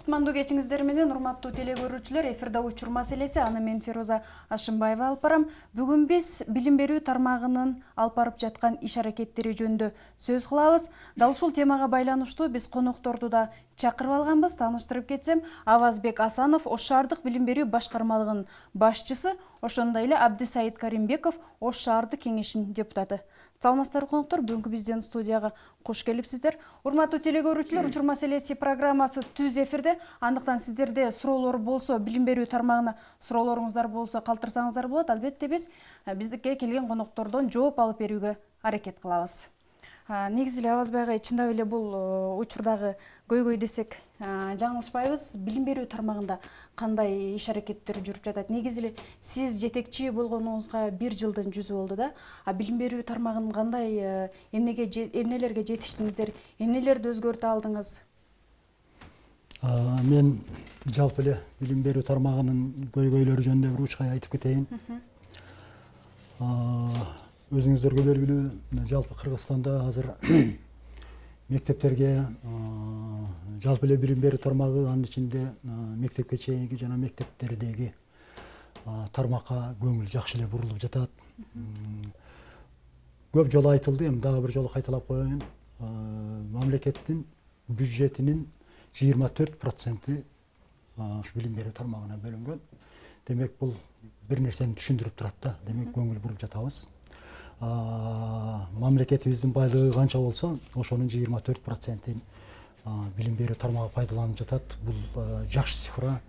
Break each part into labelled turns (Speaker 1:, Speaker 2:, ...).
Speaker 1: Кутмандуу кечиңиздер менен урматтуу теле көрүүчүлөр, эфирде учур маселеси, аны мен Фироза Ашымбаева алып барам. Бүгүн биз билим берүү тармагынын алып барып жаткан иш аракеттери жөнүндө сөз кылабыз. Дал ушул темага байланыштуу биз конокторду да чакырып алганбыз. Тааныштырып кетсем, Авазбек Асанов Ош шаардык билим берүү башкармалыгынын башчысы, ошондой эле Абдисаид Каримбеков Ош шаардык кеңешинин депутаты. Саламатсыздар коноктор, бүгүнкү биздин студияга кош келипсиздер. Урматтуу теле көрүүчүлөр, учур маселеси программасы түз эфирде. Андыктан сиздерде суроолор болсо, билим берүү тармагына суроолоруңуздар болсо калтырсаңыздар болот. Албетте биздикке келген коноктордон жооп алып берүүгө аракет кылабыз. Негизи эле Авазбек ага чындап эле бул учурдагы көйгөй десек жаңылышпайбыз. Билим берүү тармагында кандай иш аракеттер жүрүп жатат? Негизи эле сиз жетекчи болгонуңузга 1 жылдын жүзү болду да. Билим берүү тармагын кандай эмнелерге жетиштиңиздер? Эмнелерди өзгөртө алдыңыз?
Speaker 2: Мен жалпы эле билим берүү тармагынын көйгөйлөрү жөнүндө бир учкай айтып кетейин. Өзүңүздөргө белгилүү, жалпы Кыргызстанда азыр мектептерге жалпы эле билим берүү тармагы, анын ичинде мектепке чейинки жана мектептердеги тармакка көңүл жакшы эле бурулуп жатат. Көп жолу айтылды, эми дагы бир жолу кайталап коеюн. Мамлекеттин бюджетинин 24% билим берүү тармагына бөлүнгөн. Демек бул бир нерсени түшүндүрүп турат да. Демек көңүл буруп жатабыз. Мамлекетибиздин байлыгы канча болсо, ошонун 24%-ин билим берүү тармагы пайдаланып жатат. Бул жакшы цифра.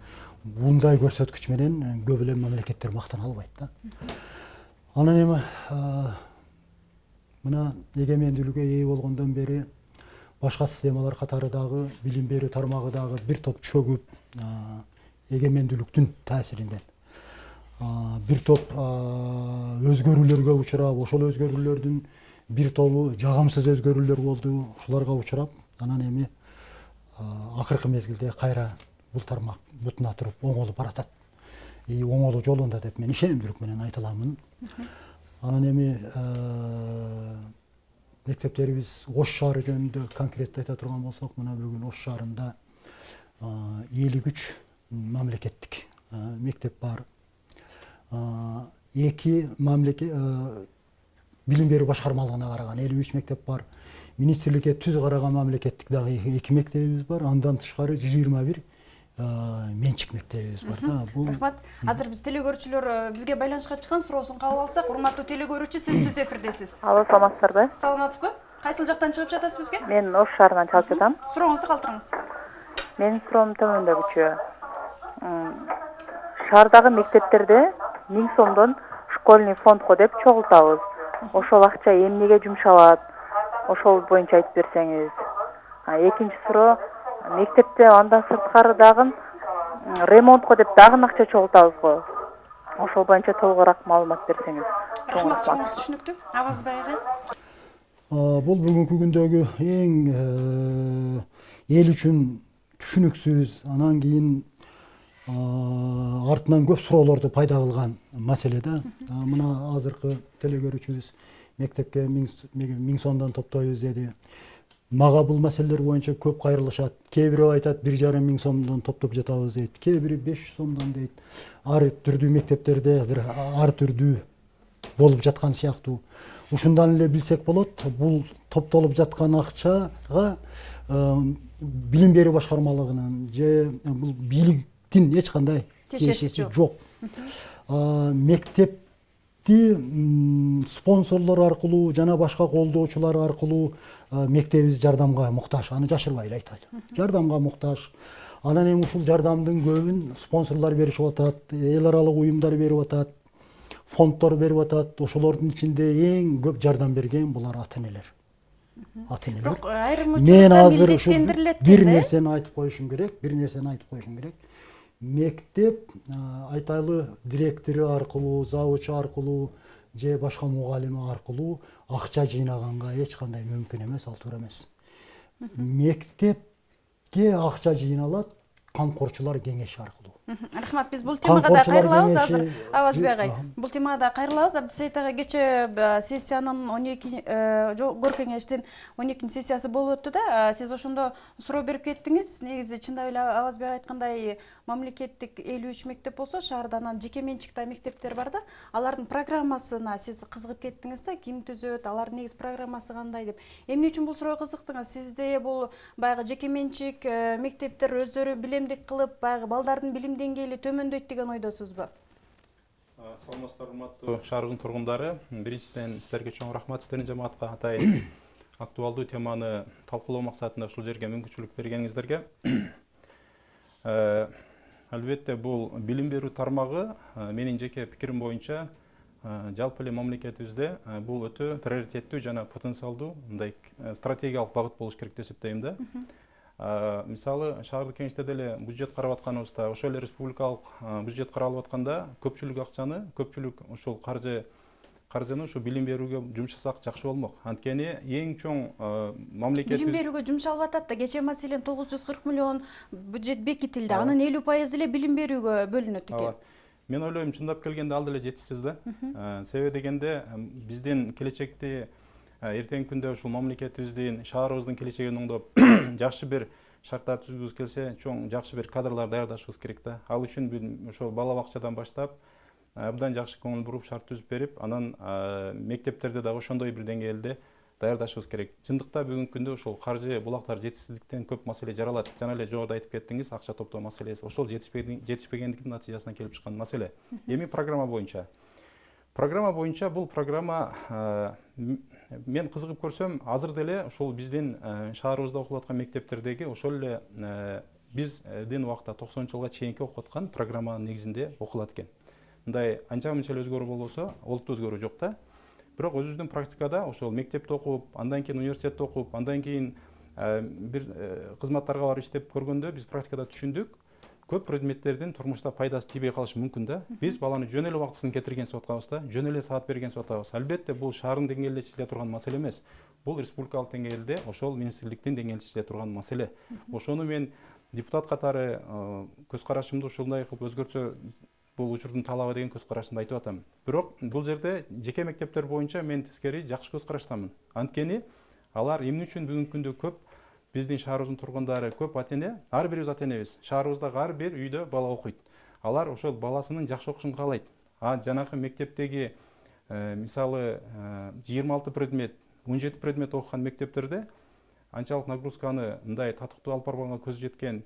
Speaker 2: Мындай көрсөткүч менен көп эле мамлекеттер мактана албайт да. Анан эми мына эгемендүүлүккө ээ болгондон бери башка системалар катары дагы билим берүү тармагы дагы бир топ чөгүп эгемендүүлүктүн таасиринден бир топ өзгөрүүлөргө учурап, ошол өзгөрүүлөрдүн бир тобу жагымсыз өзгөрүүлөр болду, ушуларга учурап, анан эми акыркы мезгилде кайра бул тармак бутуна туруп оңолуп баратат. Оңолуу жолунда деп мен ишенимдүүлүк менен айта аламын. Анан эми мектептерибиз Ош шаары жөнүндө конкреттүү айта турган болсок, мына бүгүн Ош шаарында 53 мамлекеттик мектеп бар. 2 билим берүү башкармалыгына караган 53 мектеп бар. Министрликке түз караган мамлекеттик дагы 2 мектебибиз бар. Андан тышкары 21 менчик мектебибиз бар да.
Speaker 1: Рахмат. Азыр биз теле көрүүчүлөр бизге байланышка чыккан, суроосун кабыл алсак, урматтуу теле көрүүчү, сиз түз эфирдесиз.
Speaker 3: Алло, саламатсыздарбы?
Speaker 1: Саламатсызбы? Кайсыл жактан чыгып жатасыз бизге?
Speaker 3: Мен Ош шаарынан чалып жатам.
Speaker 1: Сурооңузду калтырыңыз.
Speaker 3: Менин суроом төмөндөгүчө. Шаардагы мектептерде 1000 сомдон школьный фондго деп чогултабыз. Ошол акча эмнеге жумшалат? Ошол боюнча айтып берсеңиз. Экинчи суроо, мектепте андан сырткары дагы ремонтко деп дагы акча чогултабыз го. Ошол боюнча толугураак маалымат берсеңиз.
Speaker 1: Рахмат, суроңуз түшүнүктүү. Авазбек ага.
Speaker 2: Бул бүгүнкү күндөгү эң эл үчүн түшүнүксүз, анан кийин артынан көп суроолорду пайда кылган маселе да. Мына азыркы теле көрүүчүбүз мектепке 1000 сомдон топтойбуз деди. Мага бул маселелер боюнча көп кайрылышат. Кээ бири айтат 1,5 сомдон топтоп жатабыз дейт. Кээ бири 500 сомдон дейт. Ар түрдүү мектептерде бир ар түрдүү болуп жаткан сыяктуу. Ушундан эле билсек болот, бул топтолуп жаткан акчага билим берүү башкармалыгынын же бул бийликтин эч кандай тиешеси жок. Мектепти спонсорлор аркылуу жана башка колдоочулар аркылуу мектебибиз жардамга муктаж, аны жашырбай эле айтайлы. Жардамга муктаж. Анан эми ушул жардамдын көбүн спонсорлор беришип атат, эл аралык уюмдар берип атат, фонддор берип атат. Ошолордун ичинде эң көп жардам берген булар ата-энелер.
Speaker 1: Бирок айрым
Speaker 2: Мен
Speaker 1: учурда
Speaker 2: азыр ушул
Speaker 1: милдеттендирилет
Speaker 2: бир нерсени айтып коюшум керек. Мектеп айтайлы директору аркылуу, завучу аркылуу же башка мугалими аркылуу акча жыйнаганга эч кандай мүмкүн эмес, ал туура эмес. Мектепке акча жыйналат камкорчулар кеңеши аркылуу.
Speaker 1: Рахмат, биз бул темага да кайрылабыз азыр. Авазбек агай,
Speaker 2: Ага.
Speaker 1: бул темага да кайрылабыз. Абдысайыт ага, кече сессиянын 12 жогорку кеңештин 12 сессиясы болуп өттү да. Сиз ошондо суроо берип кеттиңиз. Негизи чындап эле Авазбек айткандай мамлекеттик 53 мектеп болсо, шаарда анан жеке менчик да мектептер бар да. Алардын программасына сиз кызыгып кеттиңиз да, ким түзөт, алардын негиз программасы кандай деп. Эмне үчүн бул суроого кызыктыңыз? Сизде бул баягы жеке менчик мектептер өздөрү билемдик кылып, баягы балдардын билим деңгээли төмөндөйт деген ойдосузбу?
Speaker 4: Саламатсыздар, урматтуу шаарыбыздын тургундары. Биринчиден силерге чоң рахмат, сиздердин жамаатка атайын актуалдуу теманы талкуулоо максатында ушул жерге мүмкүнчүлүк бергениңиздерге. Албетте бул билим берүү тармагы менин жеке пикирим боюнча жалпы эле мамлекетибизде бул өтө приоритеттүү жана потенциалдуу мындай стратегиялык багыт болуш керек деп эсептейм да. Мисалы, шаардык кеңеште деле бюджет карап атканыбызда, ошол эле республикалык бюджет каралып атканда көпчүлүк акчаны, көпчүлүк ушул каржыны ушу билим берүүгө жумшасак жакшы болмок. Анткени эң чоң мамлекет
Speaker 1: Билим берүүгө жумшалып атат да. Кече маселен 940 миллион бюджет бекитилди. Анын 50% эле билим берүүгө бөлүнөт экен.
Speaker 4: Мен ойлойм, чындап келгенде ал деле жетишсиз да. Себеби дегенде биздин келечекти эртеңки күндө ушул мамлекетибиздин, шаарыбыздын келечегин оңдоп, жакшы бир шарттар түзгүбүз келсе, чоң жакшы бир кадрлар даярдашыбыз керек да. Ал үчүн ошол бала бакчадан баштап абдан жакшы көңүл буруп, шарт түзүп берип, анан мектептерде да ошондой бир деңгээлде даярдашыбыз керек. Чындыкта бүгүнкү күндө ошол каржы булактар жетишсиздиктен көп маселе жаралат. Жана эле жогоруда айтып кеттиңиз, акча топтоо маселеси. Ошол жетишпегендиктин натыйжасынан келип чыккан маселе. Эми программа боюнча. Программа боюнча бул программа мен кызыгып көрсөм, азыр деле ошол биздин шаарыбызда окулуп аткан мектептердеги ошол эле биздин убакта 90-жылга чейинки окуп аткан программанын негизинде окулат экен. Мындай анча мынча өзгөрүү болбосо, олуттуу өзгөрүү жок да. Бирок өзүбүздүн практикада ошол мектепте окуп, андан кийин университетте окуп, андан кийин бир кызматтарга барып иштеп көргөндө биз практикада түшүндүк, көп предметтердин турмушта пайдасы тийбей калышы мүмкүн да. Биз баланы жөн эле убактысын кетирген деп атабыз да, жөн эле саат берген деп атабыз. Албетте бул шаардын деңгээлде чечиле турган маселе эмес. Бул республикалык деңгээлде ошол министрликтин деңгээлинде чечиле турган маселе. Ошону мен депутат катары көз карашымды ушундай кылып өзгөртсө бул учурдун талабы деген көз карашымды айтып атам. Бирок бул жерде жеке мектептер боюнча мен тескери жакшы көз караштамын. Анткени алар эмне үчүн бүгүнкү күндө көп биздин шаарыбыздын тургундары, көп ата-эне, ар бирибиз ата-энебиз. Шаарыбыздагы ар бир үйдө бала окуйт. Алар ошол баласынын жакшы окушун каалайт. Жанакы мектептеги мисалы 26 предмет, 17 предмет окуган мектептерде анчалык нагрузканы мындай татыктуу алып барганга көзү жеткен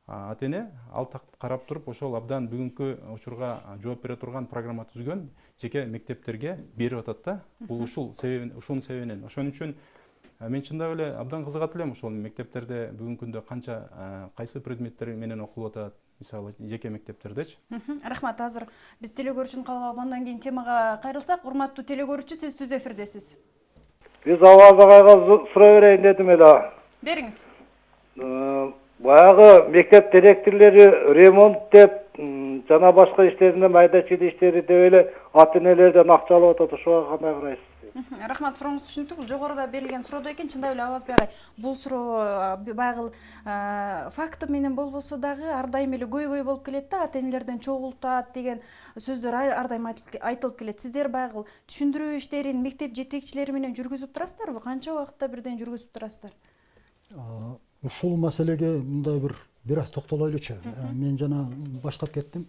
Speaker 4: ата-эне ал карап туруп ошол абдан бүгүнкү учурга жооп бере турган программа түзгөн жеке мектептерге берип атат да. Бул ушунун себебинен. Ошон үчүн мен чындап эле абдан кызыгат элем ошол мектептерде бүгүнкү күндө канча кайсы предметтер менен окулуп атат, мисалы жеке мектептердечи.
Speaker 1: Рахмат, азыр биз теле көрүүчүнү кабыл алып андан кийин темага кайрылсак, урматтуу теле көрүүчү, сиз түз эфирдесиз.
Speaker 5: Биз Авазбекайга суроо берейин дедим эле.
Speaker 1: Бериңиз.
Speaker 5: Баягы мектеп директорлори ремонт деп жана башка иштеринде майда чүйдө иштери деп эле ата-энелерден акча алып атат. Ошого кандай карайсыз?
Speaker 1: Рахмат, сурооңуз түшүнүктүү. Бул жогоруда берилген суроодо экен. Чындап эле Авазбек агай, бул суроо баягы факты менен болбосо дагы ар дайым эле көйгөй болуп келет да, ата-энелерден чогултат деген сөздөр ар дайым айтылып келет. Сиздер баягы түшүндүрүү иштерин мектеп жетекчилери менен жүргүзүп турасыздарбы? Канча убакытта бирден жүргүзүп турасыздар?
Speaker 2: Ушул маселеге мындай бир аз токтолойлучу. Мен жана баштап кеттим.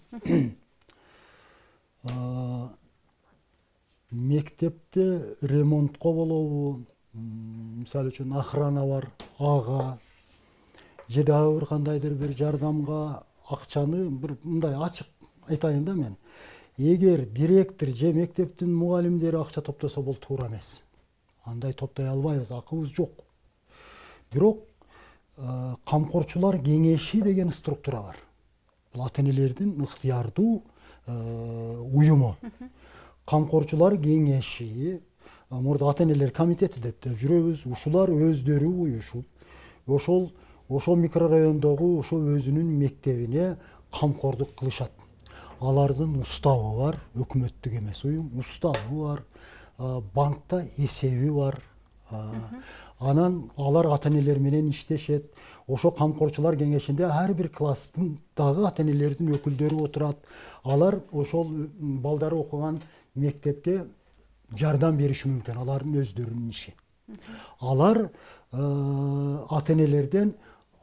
Speaker 2: Мектепте ремонтко болобу, мисалы үчүн охрана бар, ага же дагы бир кандайдыр бир жардамга акчаны бир мындай ачык айтайын да мен. Эгер директор же мектептин мугалимдери акча топтосо бул туура эмес. Андай топтой албайбыз, акыбыз жок. Бирок камкорчулар кеңеши деген структура бар. Бул ата-энелердин ыктыярдуу уюму. Камкорчулар кеңеши, мурда ата-энелер комитети деп жүрөбүз. Ушулар өздөрү уюшуп, ошол микрорайондогу ошол өзүнүн мектебине камкордук кылышат. Алардын уставы бар, өкмөттүк эмес уюм, уставы бар, банкта эсеби бар. Анан алар ата-энелер менен иштешет. Ошо камкорчулар кеңешинде ар бир класстын дагы ата-энелердин өкүлдөрү отурат. Алар ошол балдары окуган мектепке жардам бериши мүмкүн. Алардын өздөрүнүн иши. Алар ата-энелерден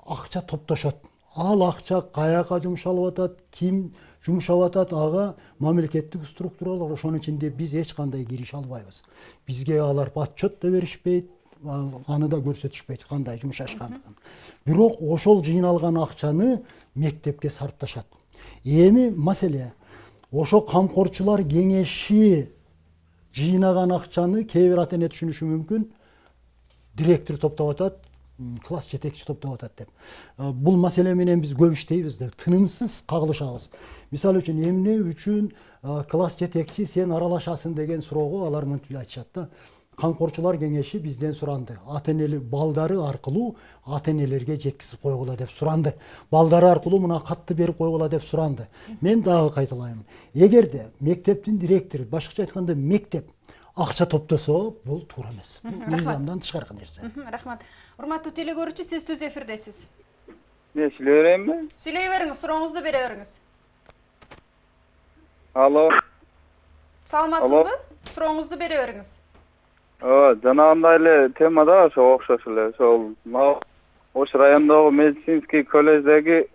Speaker 2: акча топтошот. Ал акча каяка жумшалып атат, ким жумшап атат, ага мамлекеттик структуралар, ошонун ичинде биз эч кандай кирише албайбыз. Бизге алар отчет да беришпейт, аны да көрсөтүшпөйт кандай жумшашкандыгын. Бирок ошол жыйналган акчаны мектепке сарпташат. Эми маселе ошо камкорчулар кеңеши жыйнаган акчаны кээ бир ата-эне түшүнүшү мүмкүн, директор топтоп атат, класс жетекчи топтоп атат деп. Бул маселе менен биз көп иштейбиз деп тынымсыз кагылышабыз. Мисалы үчүн эмне үчүн класс жетекчи сен аралашасың деген суроого алар мынтип айтышат да. Камкорчулар кеңеши бизден суранды. Ата-энелер балдары аркылуу ата-энелерге жеткизип койгула деп суранды. Балдары аркылуу мына катты берип койгула деп суранды. Мен дагы кайталайм. Эгерде мектептин директору, башкача айтканда мектеп акча топтосо, бул туура эмес. Мыйзамдан тышкаркы нерсе.
Speaker 1: Рахмат. Урматтуу телегөрүүчү, сиз түз эфирдесиз.
Speaker 5: Мен сүйлөй берейинби?
Speaker 1: Сүйлөй бериңиз, сурооңузду бере бериңиз.
Speaker 5: Алло.
Speaker 1: Саламатсызбы? Сурооңузду бере бериңиз.
Speaker 5: Жанагындай эле темада ошо окшош эле. Ошол Ош районундагы медицинский колледждеги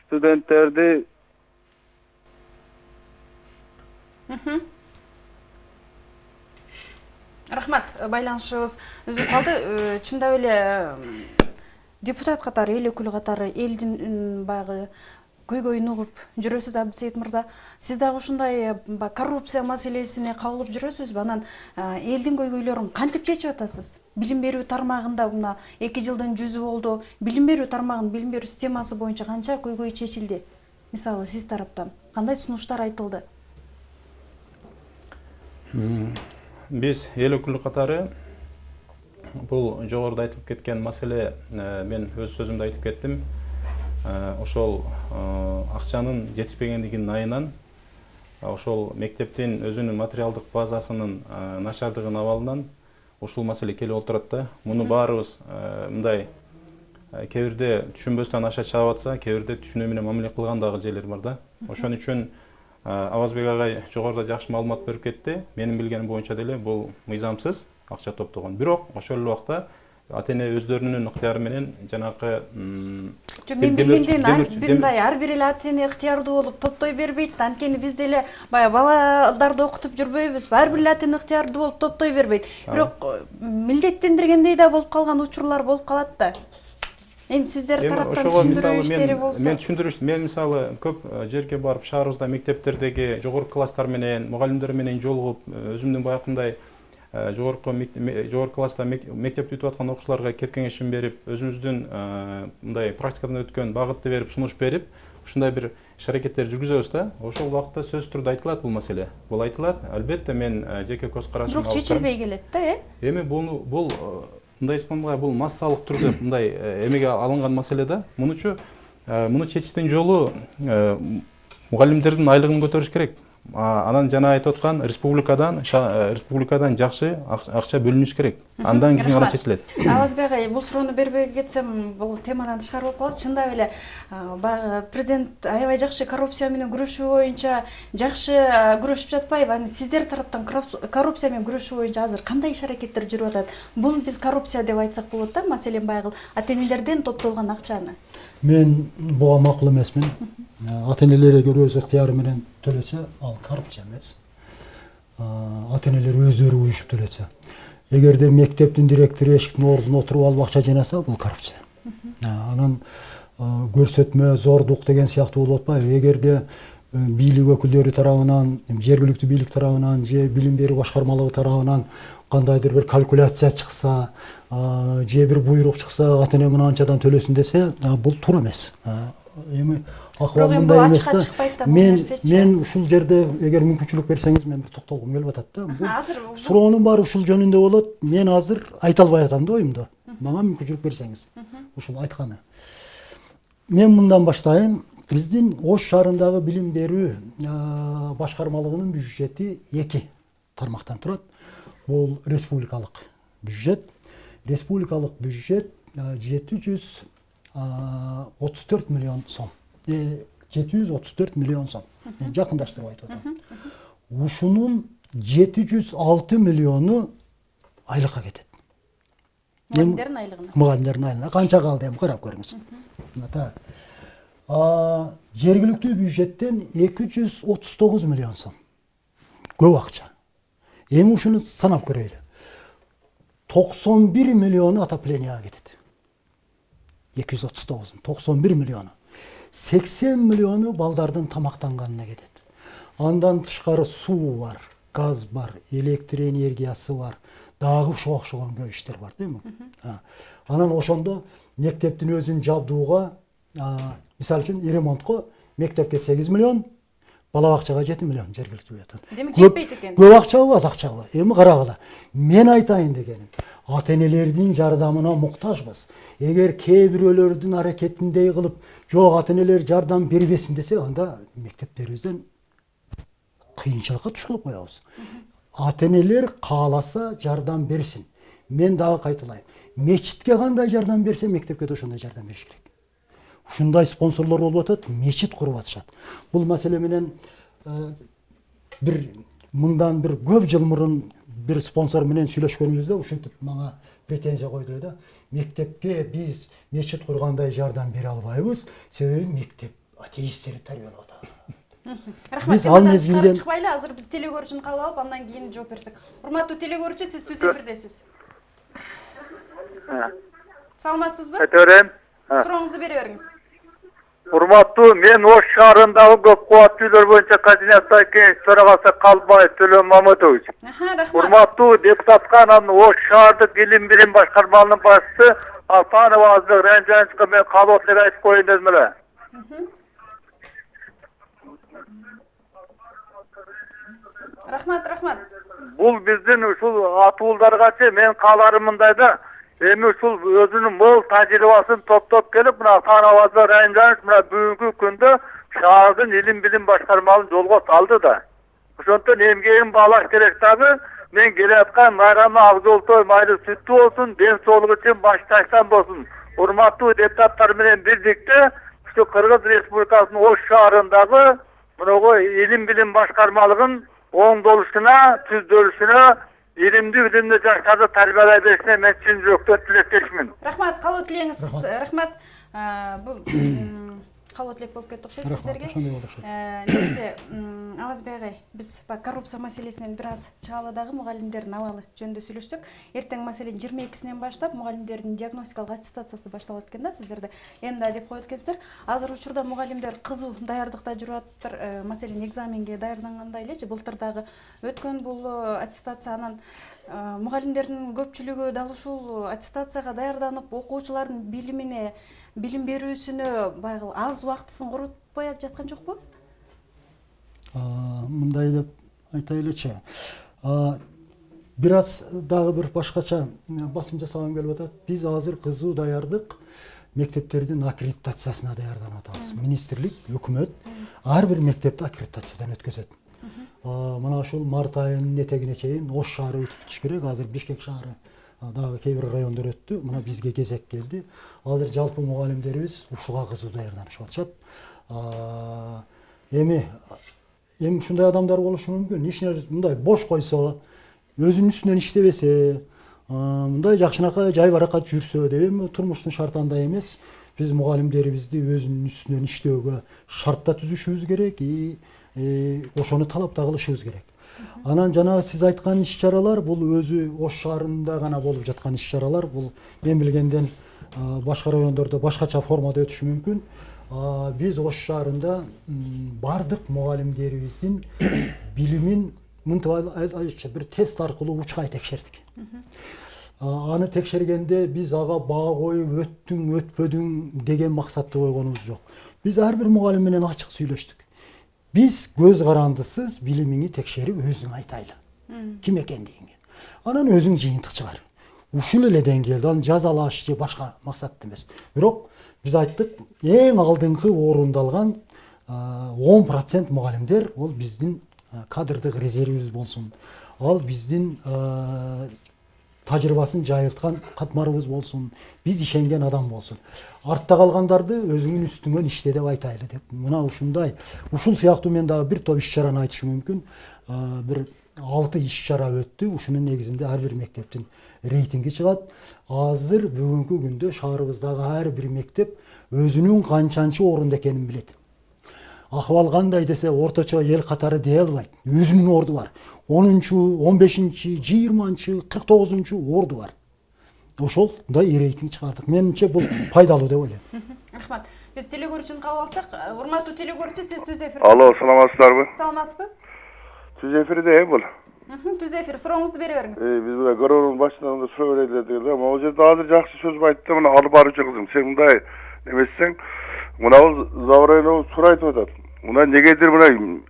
Speaker 5: студенттерди
Speaker 1: Рахмат, байланышыбыз үзүлүп калды. Чындап эле депутат катары, эл өкүлү катары элдин баягы көйгөйүн угуп жүрөсүз, Абдысейит мырза. Сиз дагы ушундай коррупция маселесине кабылып жүрөсүзбү? Анан элдин көйгөйлөрүн кантип чечип атасыз? Билим берүү тармагында мына 2 жылдын жүзү болду. Билим берүү тармагынын билим берүү системасы боюнча канча көйгөй чечилди? Мисалы, сиз тараптан кандай сунуштар айтылды?
Speaker 4: Биз эл өкүлү катары бул жогоруда айтылып кеткен маселе, мен өз сөзүмдө айтып кеттим. Ошол акчанын жетишпегендигинин айынан, ошол мектептин өзүнүн материалдык базасынын начардыгынын абалынан ушул маселе келип отурат да. Муну баарыбыз мындай кээ бирде түшүнбөстөн аша чаап атса, кээ бирде түшүнүү менен мамиле кылган дагы жерлер бар да. Ошон үчүн Авазбек агай жогоруда жакшы маалымат берип кетти. Менин билгеним боюнча деле бул мыйзамсыз акча топтогон. Бирок ошол эле убакта ата-эне өздөрүнүн ыктыяры менен жанакы
Speaker 1: мен билгенден ар бир эле ата-эне ыктыярдуу болуп топтой бербейт. Анткени биз деле баягы балдарды окутуп жүрбөйбүз. Ар бир эле ата-эне ыктыярдуу болуп топтой бербейт. Бирок милдеттендиргендей да болуп калган учурлар болуп калат да. Эми сиздер тараптан түшүндүрүү иштери болсо.
Speaker 4: Мен мисалы көп жерге барып, шаарыбызда мектептердеги жогорку класстар менен, мугалимдер менен жолугуп, өзүмдүн баягындай жогорку класста мектепти бүтүп аткан окуучуларга кеп кеңешин берип, өзүбүздүн мындай практикадан өткөн багытты берип, сунуш берип, ушундай бир иш-аракеттерди жүргүзөбүз да. Ошол убакта сөзсүз түрдө айтылат бул маселе. Бул айтылат. Албетте мен жеке көз карашымды
Speaker 1: бирок чечилбей келет да,
Speaker 4: Эми бул мындай айтканда бул массалык түрдө мындай эмеге алынган маселе да. Муну чечиштин жолу мугалимдердин айлыгын көтөрүш керек. Анан жана айтып аткан республикадан жакшы акча бөлүнүш керек. Андан кийин гана чечилет.
Speaker 1: Авазбек агай, бул суроону бербей кетсем, бул темадан тышкары болуп калат. Чындап эле баягы президент аябай жакшы коррупция менен күрөшүү боюнча жакшы күрөшүп жатпайбы? Аны сиздер тараптан коррупция менен күрөшүү боюнча азыр кандай иш-аракеттер жүрүп атат? Бул биз коррупция деп айтсак болот да, маселен баягы ата-энелерден топтолгон акчаны.
Speaker 2: Мен буга макул эмесмин. Ата-энелер эгер өз ыктыяры менен төлөсө, ал коррупция эмес. Ата-энелер өздөрү уюшуп төлөсө. Эгерде мектептин директору эшиктин ордуна отуруп алып акча жыйнаса, бул коррупция. Анан көрсөтмө, зордук деген сыяктуу болуп атпайбы? Эгерде бийлик өкүлдөрү тарабынан, жергиликтүү бийлик тарабынан же билим берүү башкармалыгы тарабынан кандайдыр бир калькуляция чыкса, же бир буйрук чыкса, ата-эне мына анчадан төлөсүн десе, бул туура эмес. Эми акыбал мындай эмес да. Мен ушул жерде эгер мүмкүнчүлүк берсеңиз, мен бир токтолгум келип атат да. Бул суроонун баары ушул жөнүндө болот. Мен азыр айта албай атам да оюмда. Мага мүмкүнчүлүк берсеңиз. Ушул айтканы. Мен мындан баштайм. Биздин Ош шаарындагы билим берүү башкармалыгынын бюджети 2 тармактан турат. Бул республикалык бюджет республикалык бюджет 734 миллион сом. 734 миллион сом. Жакындаштырып айтып атам. Ушунун 706 миллиону айлыкка кетет.
Speaker 1: Мугалимдердин айлыгына.
Speaker 2: Мугалимдердин айлыгына канча калды эми карап көрүңүз. Жергиликтүү бюджеттен 239 миллион сом. Көп акча. Эми ушуну санап көрөйлү. 91 миллиону отоплениеге кетет. 239, 91 миллиону. 80 миллиону балдардын тамактанганына кетет. Андан тышкары суу бар, газ бар, электр энергиясы бар, дагы ушуга окшогон көп иштер бар, дейми? Анан ошондо мектептин өзүн жабдууга, мисалы үчүн ремонтко мектепке 8 миллион, бала бакчага 7 миллион жергиликтүү бюджеттен.
Speaker 1: Демек жетпейт экен.
Speaker 2: Көп акчабы, аз акчабы? Эми карагыла. Мен айтайын дегеним, ата-энелердин жардамына муктажбыз. Эгер кээ бирөөлөрдүн аракетиндей кылып, жок ата-энелер жардам бербесин десе, анда мектептерибизден кыйынчылыкка туш кылып коебуз. Ата-энелер кааласа жардам берсин. Мен дагы кайталайм. Мечитке кандай жардам берсе, мектепке да ошондой жардам бериш керек. Ушундай спонсорлор болуп атат, мечит куруп атышат. Бул маселе менен мындан бир көп жыл мурун бир спонсор менен сүйлөшкөнүбүздө ушинтип мага претензия койду эле да. Мектепке биз мечит кургандай жардам бере албайбыз, себеби мектеп атеисттерди тарбиялап атат.
Speaker 1: Рахмат, биз ал мезгилде чыкпайлы, азыр биз телегөрүүчүнү кабыл алып, андан кийин жооп берсек. Урматтуу телегөрүүчү, сиз түз эфирдесиз. Саламатсызбы?
Speaker 5: Өтөрөм.
Speaker 1: Сурооңузду бере бериңиз.
Speaker 5: Урматтуу, мен Ош шаарындагы көп кубаттуу үйлөр боюнча координация кеңеш төрагасы Калбаев Төлөн Мамытович.
Speaker 1: Рахмат.
Speaker 5: Урматтуу депутатка анан Ош шаардык илим билим башкармалыгынын башчысы Алпанова Азбек Ранжановичке мен кабыл эле айтып коеюн дедим эле.
Speaker 1: Рахмат.
Speaker 5: Бул биздин ушул атуулдаргачы мен кааларым мындай да, эми ушул өзүнүн мол тажрыйбасын топтоп келип, мына Алпанова Азбек Ранжанович мына бүгүнкү күндө шаардын илим билим башкармалыгын жолго салды да. Ошондон эмгегин баалаш керек дагы. Мен келаткан майрамы ак жолтой майлы сүттүү болсун, ден соолугу үчүн баш таштан болсун. Урматтуу депутаттар менен бирдикте ушу Кыргыз Республикасынын Ош шаарындагы мынагу илим билим башкармалыгын оңдолушуна, түздөлүшүнө, илимди билимди жаштарды тарбиялай беришине мен чын жүрөктөн тилектешмин.
Speaker 1: Рахмат, кабыл тилеңиз. Рахмат. Бул кабыл тилек болуп кетти окшойт сиздерге.
Speaker 2: Ошондой болуп окшойт.
Speaker 1: Негизи Авазбек агай, биз коррупция маселесинен бир аз чыгалы дагы мугалимдердин абалы жөнүндө сүйлөштүк. Эртең маселенин 22-синен баштап мугалимдердин диагностикалык аттестациясы башталат экен да, сиздерде. Эми да деп коет экенсиздер. Азыр учурда мугалимдер кызуу даярдыкта жүрүп атыптыр. Маселен экзаменге даярдангандай элечи, былтыр дагы өткөн бул аттестация, анан мугалимдердин көпчүлүгү дал ушул аттестацияга даярданып, окуучулардын билимине, билим берүүсүнө байгыл аз убактысын коротпой жаткан жокпу?
Speaker 2: Мындай деп айтайлычы. Бир аз дагы бир башкача басым жасаган келип атат. Биз азыр кызуу даярдык мектептердин аккредитациясына даярданып атабыз. Министрлик, өкмөт ар бир мектепти аккредитациядан өткөзөт. Мына ушул март айынын этегине чейин Ош шаары өтүп бүтүш керек. Азыр Бишкек шаары дагы кээ бир райондор өттү. Мына бизге кезек келди. Азыр жалпы мугалимдерибиз ушуга кызуу даярданышып атышат. Эми ушундай адамдар болушу мүмкүн. Ишин мындай бош койсо, өзүнүн үстүнөн иштебесе, мындай жакшынакай жайбаракат жүрсө деп, эми турмуштун шарты андай эмес. Биз мугалимдерибизди өзүнүн үстүнөн иштөөгө шартта түзүшүбүз керек, ошону талап кылышыбыз керек. Анан жана сиз айткан иш-чаралар бул өзү Ош шаарында гана болуп жаткан иш-чаралар. Бул мен билгенден башка райондордо башкача формада өтүшү мүмкүн. Биз Ош шаарында бардык мугалимдерибиздин билимин мынтип бир тест аркылуу учкай текшердик. Аны текшергенде биз ага баа коюп өттүң, өтпөдүң деген максатты койгонубуз жок. Биз ар бир мугалим менен ачык сүйлөштүк. Биз көз карандысыз билимиңи текшерип өзүң айтайлы. Ким экендигиңи. Анан өзүң жыйынтык чыгар. Ушул эле деңгээлде аны жазалаш же башка максат эмес. Бирок биз айттык, эң алдыңкы орундалган 10% мугалимдер ол биздин кадрдык резервибиз болсун. Ал биздин тажрыйбасын жайылткан катмарыбыз болсун, биз ишенген адам болсун. Артта калгандарды өзүңүн үстүңөн иште деп айтайлы деп. Мына ушундай, ушул сыяктуу мен дагы бир топ иш-чараны айтышым мүмкүн. Бир 6 иш-чара өттү. Ушунун негизинде ар бир мектептин рейтинги чыгат. Азыр бүгүнкү күндө шаарыбыздагы ар бир мектеп өзүнүн канчанчы орунда экенин билет. Акыбал кандай десе орточо эл катары дей албайт. Өзүнүн орду бар. 10-чу, 15-чи, 20-чы, 49-чу орду бар. Ошолдай рейтинг чыгардык. Менимче бул пайдалуу деп ойлойм.
Speaker 1: Рахмат. Биз телегөрүүчүнү кабыл алсак, урматтуу телегөрүүчү, сиз түз эфир.
Speaker 6: Алло, саламатсыздарбы?
Speaker 1: Саламатсызбы?
Speaker 6: Түз эфирде бул.
Speaker 1: Түз эфир. Сурооңузду бере бериңиз.
Speaker 6: Биз мына коронанын башынан суроо берели дегенде, могул жерде азыр жакшы сөз айтты. Мына алып баруучу кызым, сен мындай эмессең, мына Заврайнов суроо айтып атат. Мына негедир мына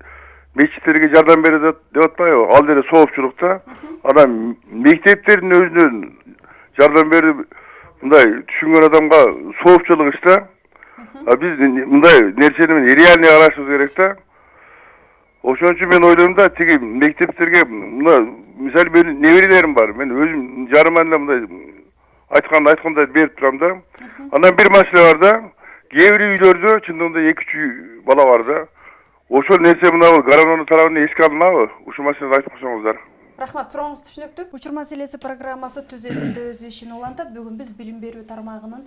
Speaker 6: мектептерге жардам берет деп атпайбы? Ал деле соопчулукта. Анан мектептердин өзүнөн жардам берип мындай түшүнгөн адамга соопчулук иште. Биз мындай нерсени реальный карашыбыз керек да. Ошон үчүн мен ойлойм да, тиги мектептерге мына мисалы менин неберелерим бар. Мен өзүм жарыма эле мындай айткандай берип турам да. Анан бир маселе бар да. Кээ бир үйлөрдө чындыгында 2-3 бала бар да. Ошол нерсе мына коронанын тарабынан эске алынабы? Ушул маселени айтып койсоңуздар.
Speaker 1: Рахмат, сурооңуз түшүнүктүү. Учур маселеси программасы түз эфирде өз ишин улантат. Бүгүн биз билим берүү тармагынын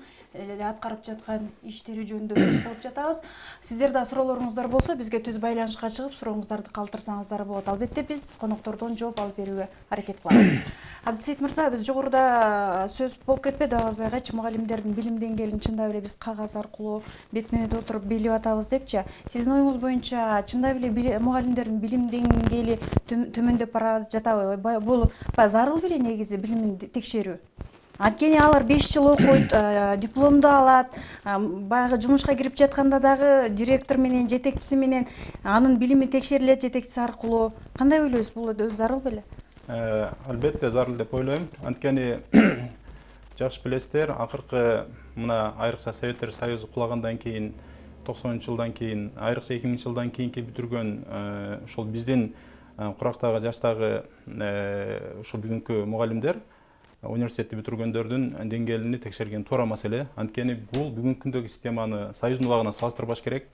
Speaker 1: аткарып жаткан иштери жөнүндө сөз кылып жатабыз. Сиздер да суроолоруңуздар болсо, бизге түз байланышка чыгып, сурооңуздарды калтырсаңыздар болот. Албетте биз коноктордон жооп алып берүүгө аракет кылабыз. Абдысейит мырза, биз жогоруда сөз болуп кетпеди Абазбайгачы, мугалимдердин билим деңгээлин чындап эле биз кагаз аркылуу бетме-бет отуруп билип атабыз депчи. Сиздин оюңуз боюнча чындап эле мугалимдердин билим деңгээли төмөндөп бара жатабы? Бул зарыл беле негизи билимин текшерүү? Анткени алар 5 жыл окуйт, дипломду алат, баягы жумушка кирип жатканда дагы директор менен, жетекчиси менен анын билими текшерилет жетекчиси аркылуу. Кандай ойлойсуз, бул өзү зарыл беле?
Speaker 4: Албетте зарыл деп ойлойм. Анткени жакшы билесиздер, акыркы мына айрыкча Советтер Союзу кулагандан кийин 90-жылдан кийин, айрыкча 2000-жылдан кийинки бүтүргөн ошол биздин курактагы жаштагы ушул бүгүнкү мугалимдер университетти бүтүргөндөрдүн деңгээлini текшерген туура маселе. Анткени бул бүгүнкү күндөгү системаны Союздун убагына салыштырбаш керек.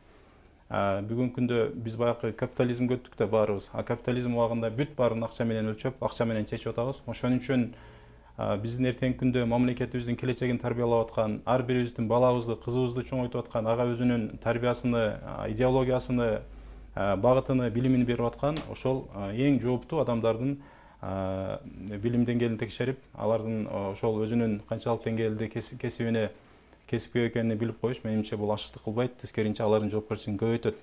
Speaker 4: Бүгүнкү күндө биз баягы капитализмге өттүк да баарыбыз. Капитализм убагында бүт баарын акча менен өлчөп, акча менен чечип атабыз. Ошон үчүн биздин эртеңки күндө мамлекетибиздин келечегин тарбиялап аткан, ар бирибиздин балабызды, кызыбызды чоңойтуп аткан, ага өзүнүн тарбиясыны, идеологиясыны, багытыны, билимин берип аткан ошол эң жооптуу адамдардын билим деңгээлин текшерип, алардын ошол өзүнүн канчалык деңгээлде кесибине кесипкө экенин билип коюш менимче бул ашыктык кылбайт, тескерисинче алардын жоопкерчилигин көбөйтөт.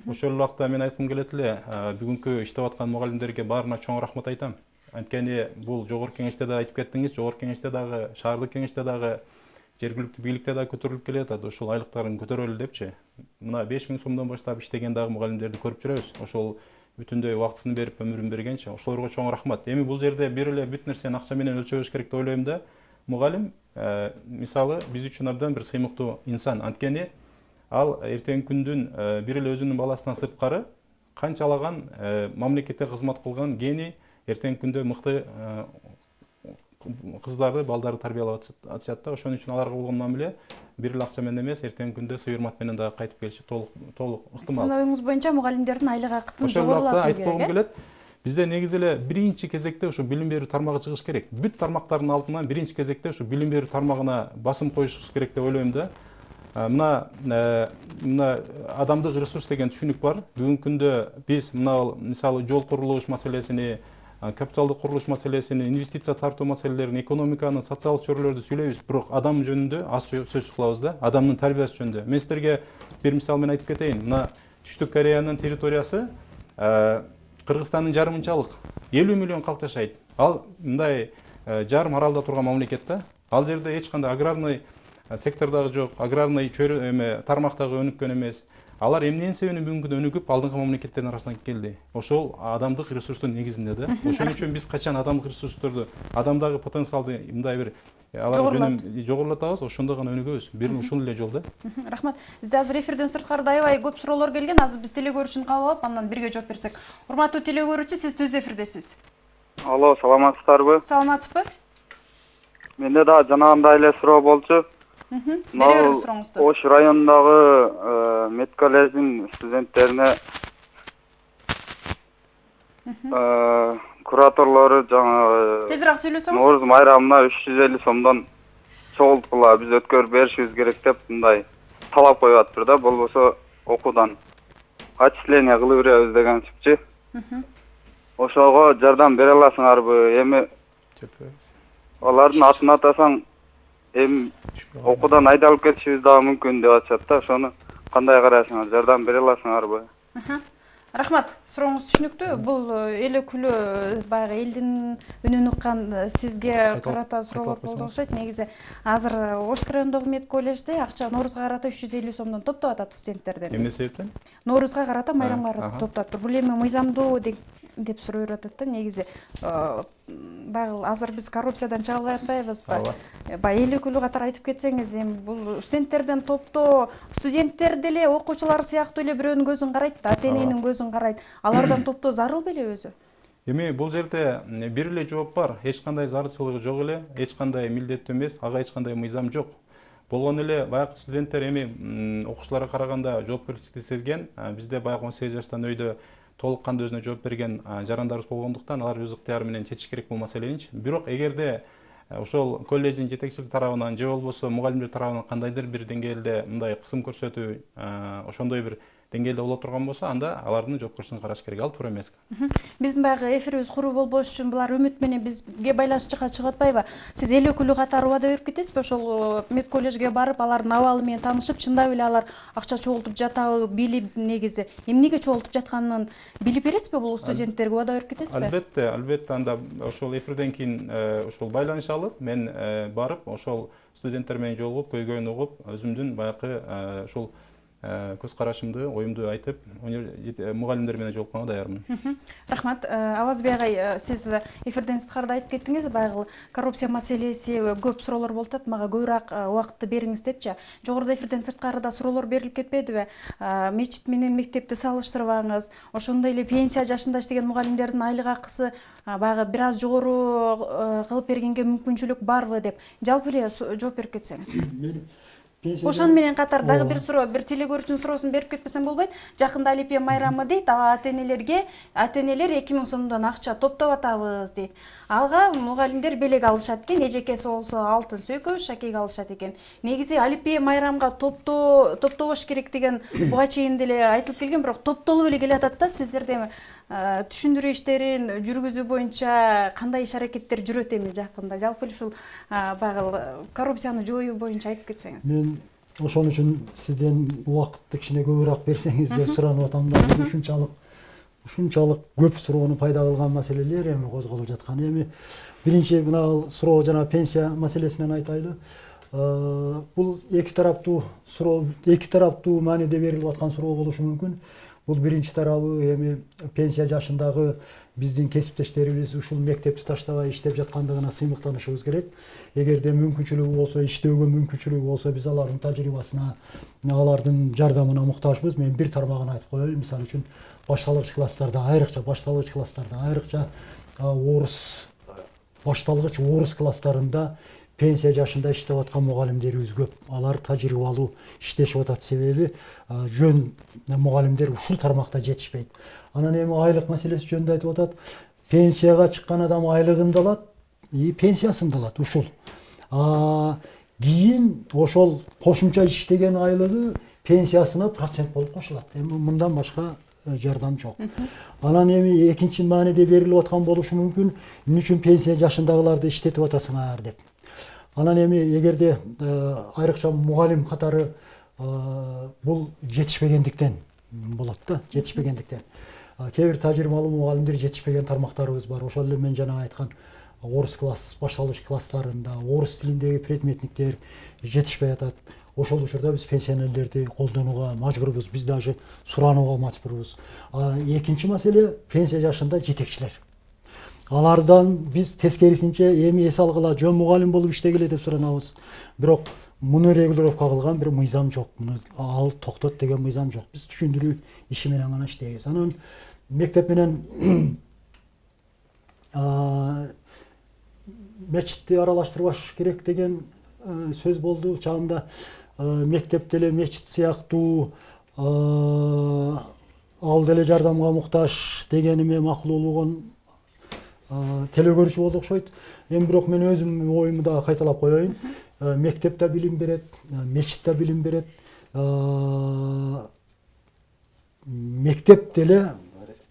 Speaker 4: Ошол убакта мен айткым келет эле, бүгүнкү иштеп аткан мугалимдерге баарына чоң рахмат айтам. Анткени бул жогорку кеңеште да айтып кеттиңиз, жогорку кеңеште дагы, шаардык кеңеште дагы, жергиликтүү бийликте да көтөрүлүп келатат, ошол айлыктарын көтөрөлү депчи. Мына 5000 сомдон баштап иштеген дагы мугалимдерди көрүп жүрөбүз. Ошол бүтүндөй убактысын берип, өмүрүн бергенчи, ошолорго чоң рахмат. Эми бул жерде бир эле бүт нерсени акча менен өлчөбөш керек деп ойлойм да. Мугалим мисалы биз үчүн абдан бир сыймыктуу инсан. Анткени ал эртеңки күндүн бир эле өзүнүн баласынан сырткары канчалаган мамлекетке кызмат кылган гений эртеңки күндө мыкты кыздарды, балдарды тарбиялап атышат да. Ошон үчүн аларга болгон мамиле бир эле акча менен эмес, эртеңки күндө сыйырмат менен дагы кайтып келиши толук ыктымал.
Speaker 1: Сиздин оюңуз боюнча мугалимдердин айлык акытын жогорулатуу керек.
Speaker 4: Айтып келет. Бизде негизи эле биринчи кезекте ушу билим берүү тармагы чыгыш керек. Бүт тармактардын алдынан биринчи кезекте ушу билим берүү тармагына басым коюшубуз керек деп ойлойм да. Мына адамдык ресурс деген түшүнүк бар. Бүгүнкү күндө биз мына мисалы жол курулуш маселесини, капиталдык курулуш маселесини, инвестиция тартуу маселелерин, экономиканы, социалдык чөйрөлөрдү сүйлөйбүз, бирок адам жөнүндө аз сөз кылабыз да, адамдын тарбиясы жөнүндө. Мен сиздерге бир мисал менен айтып кетейин. Мына Түштүк Кореянын территориясы Кыргызстандын жарымынчалык 50 миллион калк жашайт. Ал мындай жарым аралда турган мамлекет да. Ал жерде эч кандай аграрный сектордагы жок, аграрный тармактагы өнүккөн эмес. Алар эмненин себебинен бүгүнкү күндө өнүгүп, алдыңкы мамлекеттердин арасына келди. Ошол адамдык ресурстун негизинде да. Ошон үчүн биз качан адамдык ресурстурду, адамдагы потенциалды мындай бир жогорулатабыз, ошондо гана өнүгөбүз. Бир ушул эле жол да.
Speaker 1: Рахмат. Бизде азыр эфирден сырткары аябай көп суроолор келген. Азыр биз телегөрүүчүнү кабыл алып, андан бирге жооп берсек. Урматтуу телегөрүүчү, сиз түз эфирдесиз.
Speaker 7: Алло, саламатсыздарбы?
Speaker 1: Саламатсызбы?
Speaker 7: Менде да жанагындай эле суроо болчу.
Speaker 1: Бере бериңиз сурооңузду.
Speaker 7: Ош районундагы медколледждин студенттерине кураторлору жаңагы
Speaker 1: Тезирээк сүйлөсөңүз.
Speaker 7: Нооруз майрамына 350 сомдон чогулткула биз өткөрүп беришибиз керек деп мындай талап коюп атыптыр да. Болбосо окуудан отчисление кылып беребиз деген чыкчы. Ошого жардам бере аласыңарбы? Эми алардын атын атасаң эми окуудан айдалып кетишибиз дагы мүмкүн деп атышат да. Ошону кандай карайсыңар? Жардам бере аласыңарбы?
Speaker 1: Рахмат, сурооңуз түшүнүктүү. Бул эл өкүлү баягы элдин үнүн уккан сизге карата суроолор болду окшойт. Негизи азыр Ош районундагы медколледжде акча Ноорузга карата 350 сомдон топтоп атат студенттерден.
Speaker 4: Эмне себептен?
Speaker 1: Ноорузга карата, майрамга карата топтоп атат. Бул эми мыйзамдуу деп суроо берип атат да. Негизи баягы азыр биз коррупциядан чыга албай атпайбызбы? Эл өкүлү катары айтып кетсеңиз, эми бул студенттерден топтоо, студенттер деле окуучулар сыяктуу эле бирөөнүн көзүн карайт да, ата-эненин көзүн карайт. Алардан топтоо зарыл беле өзү?
Speaker 4: Эми бул жерде бир эле жооп бар. Эч кандай зарылчылыгы жок эле, эч кандай милдеттүү эмес, ага эч кандай мыйзам жок. Болгон эле баягы студенттер эми окуучуларга караганда жоопкерчиликти сезген. Бизде баягы 18 жаштан өйдө толук кандуу өзүнө жооп берген жарандарыбыз болгондуктан алар өз ыктыяры менен чечиш керек бул маселеничи. Бирок эгерде ошол колледждин жетекчилик тарабынан же болбосо мугалимдер тарабынан кандайдыр бир деңгээлде мындай кысым көрсөтүү, ошондой бир деңгээлде боло турган болсо, анда алардын жоопкерчилигин караш керек. Ал туура эмес.
Speaker 1: Биздин баягы эфирибиз куруу болбош үчүн булар үмүт менен бизге байланышчыга чыгып атпайбы? Сиз эл өкүлү катары убада берип кетесизби? Ошол медколледжге барып, алардын абалы менен таанышып, чындап эле алар акча чогултуп жатабы, билип, негизи эмнеге чогултуп жатканын билип бересизби? Бул студенттерге убада берип кетесизби?
Speaker 4: Албетте, анда ошол эфирден кийин ошол байланыш алып, мен барып, ошол студенттер менен жолугуп, көйгөйүн угуп, өзүмдүн баягы ошол көз карашымды, оюмду айтып, мугалимдер менен жолукканга даярмын.
Speaker 1: Рахмат. Авазбек агай, сиз эфирден сырткарда айтып кеттиңиз, баягы коррупция маселеси көп суроолор болуп атат, мага көбүрөөк убакытты бериңиз депчи. Жогоруда эфирден сырткарыда суроолор берилип кетпедиби? Мечит менен мектепти салыштырбаңыз. Ошондой эле пенсия жашында иштеген мугалимдердин айлык акысы баягы бир аз жогору кылып бергенге мүмкүнчүлүк барбы деп жалпы эле жооп берип кетсеңиз. Ошону менен катар дагы бир суроо, бир телекөрүүчүнүн суроосун берип кетпесем болбойт. Жакында Алипия майрамы дейт, ата-энелер 2000 сомдон акча топтоп атабыз дейт. Алга мугалимдер белек алышат экен, эжекеси болсо алтын сөйкө, шакек алышат экен. Негизи Алипия майрамга топтобош керек деген буга чейин деле айтылып келген, бирок топтолуп эле келатат да. Сиздерде эми түшүндүрүү иштерин жүргүзүү боюнча кандай иш-аракеттер жүрөт эми жакында? Жалпы эле ушул баягы коррупцияны жоюу боюнча айтып кетсеңиз.
Speaker 2: Мен ошон үчүн сизден убакытты кичине көбүрөөк берсеңиз деп суранып атам да. Ушунчалык көп суроону пайда кылган маселелер эми козголуп жаткан. Эми биринчи мына суроо жана пенсия маселесинен айтайлы. Бул эки тараптуу суроо, эки тараптуу мааниде берилип аткан суроо болушу мүмкүн. Бул биринчи тарабы эми пенсия жашындагы биздин кесиптештерибиз ушул мектепти таштабай иштеп жаткандыгына сыймыктанышыбыз керек. Эгерде мүмкүнчүлүгү болсо, иштөөгө мүмкүнчүлүгү болсо, биз алардын тажрыйбасына, алардын жардамына муктажбыз. Мен бир тармагын айтып коеюн. Мисалы үчүн башталгыч класстарда, айрыкча орус класстарында пенсия жашында иштеп аткан мугалимдерибиз көп. Алар тажрыйбалуу иштешип атат, себеби жөн мугалимдер ушул тармакта жетишпейт. Анан эми айлык маселеси жөнүндө айтып атат. Пенсияга чыккан адам айлыгын да алат, пенсиясын да алат ушул. Кийин ошол кошумча иштеген айлыгы пенсиясына процент болуп кошулат. Эми мындан башка жардам жок. Анан эми экинчи мааниде берилип аткан болушу мүмкүн. Эмне үчүн пенсия жашындагыларды иштетип атасыңар деп. Анан эми эгерде айрыкча мугалим катары бул жетишпегендиктен болот да, жетишпегендиктен. Кээ бир тажрыйбалуу мугалимдер жетишпеген тармактарыбыз бар. Ошол эле мен жана айткан орус класс, башталгыч класстарында орус тилиндеги предметниктер жетишпей атат. Ошол учурда биз пенсионерлерди колдонууга мажбурбуз, биз даже суранууга мажбурбуз. Экинчи маселе пенсия жашында жетекчилер. Алардан биз тескерисинче эми эс алгыла, жөн мугалим болуп иштегиле деп суранабыз. Бирок муну регулировка кылган бир мыйзам жок. Муну ал токтот деген мыйзам жок. Биз түшүндүрүү иши менен гана иштейбиз. Анан мектеп менен мечитти аралаштырбаш керек деген сөз болду. Чагында мектеп деле мечит сыяктуу, ал деле жардамга муктаж дегениме макул болгон теле көрүүчү болду окшойт. Эми бирок мен өзүм оюмду дагы кайталап коеюн. Мектеп да билим берет, мечит да билим берет. Мектеп деле,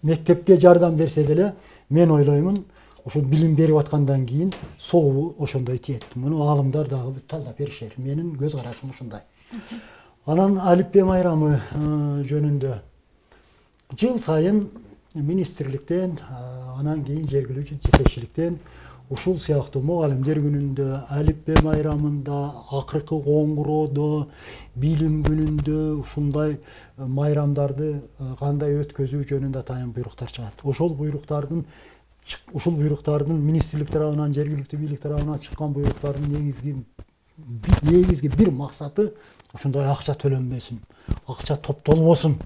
Speaker 2: мектепке жардам берсе деле, мен ойлоймун, ошо билим берип аткандан кийин сообу ошондой тиет. Муну аалымдар дагы талдап беришер. Менин көз карашым ушундай. Анан алипбе майрамы жөнүндө жыл сайын министрликтен, анан кийин жергиликтүү жетекчиликтен ушул сыяктуу мугалимдер күнүндө, алипбе майрамында, акыркы коңгуроодо, билим күнүндө ушундай майрамдарды кандай өткөзүү жөнүндө атайын буйруктар чыгат. Ушул буйруктардын министрлик тарабынан, жергиликтүү бийлик тарабынан чыккан буйруктардын негизги бир максаты ушундай акча төлөнбөсүн, акча топтолбосун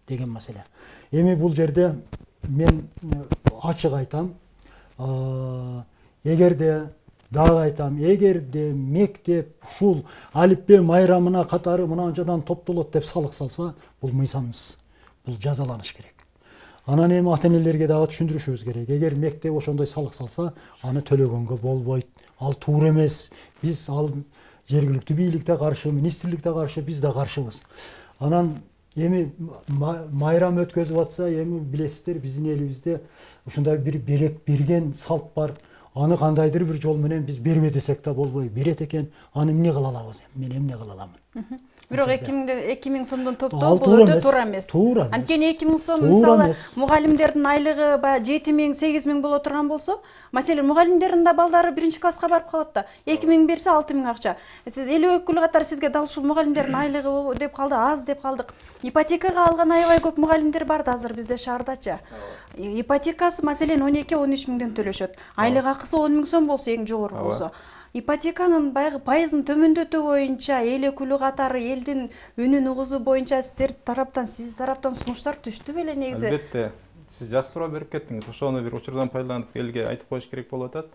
Speaker 2: деген маселе. Эми бул жерде мен ачык айтам, эгерде мектеп ушул алипбе майрамына катары мынанчадан топтолот деп салык салса, бул мыйзамсыз, бул жазаланыш керек. Анан эми ата-энелерге дагы түшүндүрүшүбүз керек. Эгер мектеп ошондой салык салса, аны төлөгөнгө болбойт. Ал туура эмес. Биз ал жергиликтүү бийликте каршы, министрликте каршы, биз да каршыбыз. Анан эми майрам өткөзүп атса, эми билесиздер, биздин элибизде ушундай бир берген салт бар. Аны кандайдыр бир жол менен биз бербе десек да болбой берет экен. Аны эмне кыла алабыз? Мен эмне кыла аламын?
Speaker 1: Бирок 2000 сомдон топтоо бул өтө туура эмес. Анткени 2000 сом мисалы мугалимдердин айлыгы 7000, 8000 боло турган болсо, маселен мугалимдердин да балдары 1-класска барып калат да. 2000 берсе 6000 акча. Сиз эл өкүлү катары сизге дал ушул мугалимдердин айлыгы деп калды, аз деп калдык. Ипотекага алган аябай көп мугалимдер бар да азыр бизде шаардачы. Ипотекасы маселен 12-13 миңден төлөшөт. Айлык акысы 10 миң сом болсо, эң жогору болсо. Ипотеканын баягы пайызын төмөндөтүү боюнча эл өкүлү катары элдин үнүн угузу боюнча сиз тараптан сунуштар түштү беле негизи?
Speaker 4: Албетте, сиз жакшы суроо берип кеттиңиз. Ошону бир учурдан пайдаланып элге айтып коюш керек болуп атат.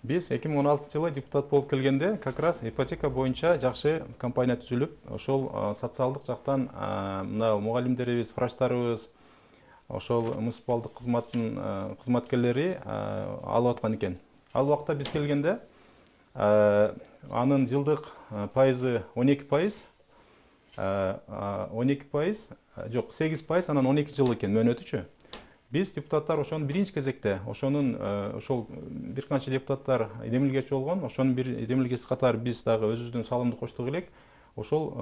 Speaker 4: Биз 2016-жылы депутат болуп келгенде, как раз ипотека боюнча жакшы компания түзүлүп, ошол социалдык жактан мына мугалимдерибиз, врачтарыбыз, ошол муниципалдык кызматтын кызматкерлери алып аткан экен. Ал убакта биз келгенде анын жылдык пайызы 12%, 8%, анан 12 жыл экен мөөнөтүчү. Биз депутаттар ошонун биринчи кезекте, ошол бир канча депутаттар демилгечи болгон, ошонун бир демилгеси катары биз дагы өзүбүздүн салымды коштук элек, ошол